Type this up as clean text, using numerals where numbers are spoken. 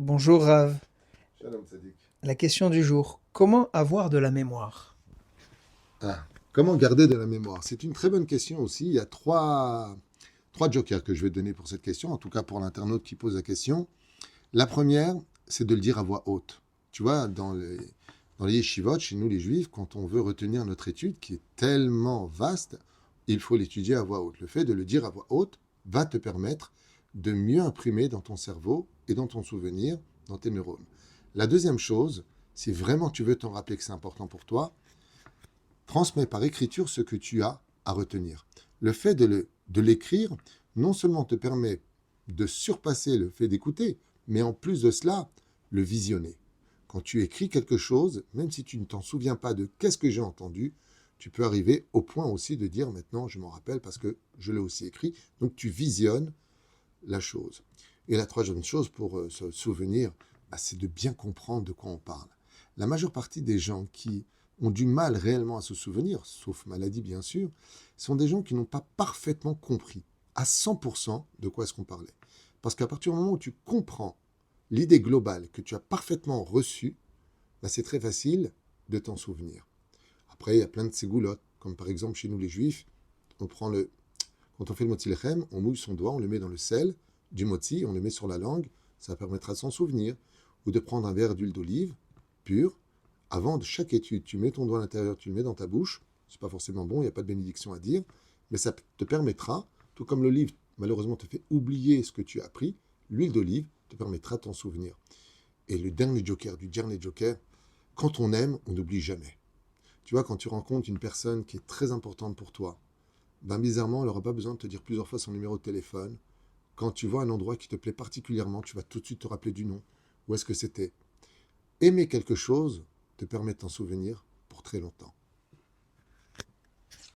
Bonjour Rav. Shalom Tzadik. La question du jour. Comment avoir de la mémoire? Ah, comment garder de la mémoire? C'est une très bonne question aussi. Il y a trois jokers que je vais donner pour cette question, en tout cas pour l'internaute qui pose la question. La première, c'est de le dire à voix haute. Tu vois, dans les yeshivot, chez nous les juifs, quand on veut retenir notre étude qui est tellement vaste, il faut l'étudier à voix haute. Le fait de le dire à voix haute va te permettre de mieux imprimer dans ton cerveau et dans ton souvenir, dans tes neurones. La deuxième chose, si vraiment tu veux t'en rappeler que c'est important pour toi, transmets par écriture ce que tu as à retenir. Le fait de l'écrire, non seulement te permet de surpasser le fait d'écouter, mais en plus de cela, le visionner. Quand tu écris quelque chose, même si tu ne t'en souviens pas de qu'est-ce que j'ai entendu, tu peux arriver au point aussi de dire maintenant je m'en rappelle parce que je l'ai aussi écrit. Donc tu visionnes la chose. Et la troisième chose pour se souvenir, c'est de bien comprendre de quoi on parle. La majeure partie des gens qui ont du mal réellement à se souvenir, sauf maladie bien sûr, sont des gens qui n'ont pas parfaitement compris à 100% de quoi est-ce qu'on parlait. Parce qu'à partir du moment où tu comprends l'idée globale que tu as parfaitement reçue, c'est très facile de t'en souvenir. Après, il y a plein de ségoulottes, comme par exemple chez nous les juifs, on prend le, quand on fait le motzi lechem, on mouille son doigt, on le met dans le sel du motzi, on le met sur la langue, ça permettra de s'en souvenir. Ou de prendre un verre d'huile d'olive pure, avant de chaque étude, tu mets ton doigt à l'intérieur, tu le mets dans ta bouche, c'est pas forcément bon, il n'y a pas de bénédiction à dire, mais ça te permettra, tout comme l'olive malheureusement te fait oublier ce que tu as appris, l'huile d'olive te permettra de t'en souvenir. Et le dernier joker, quand on aime, on n'oublie jamais. Tu vois, quand tu rencontres une personne qui est très importante pour toi, bizarrement, elle n'aura pas besoin de te dire plusieurs fois son numéro de téléphone. Quand tu vois un endroit qui te plaît particulièrement, tu vas tout de suite te rappeler du nom. Où est-ce que c'était? Aimer quelque chose te permet de t'en souvenir pour très longtemps.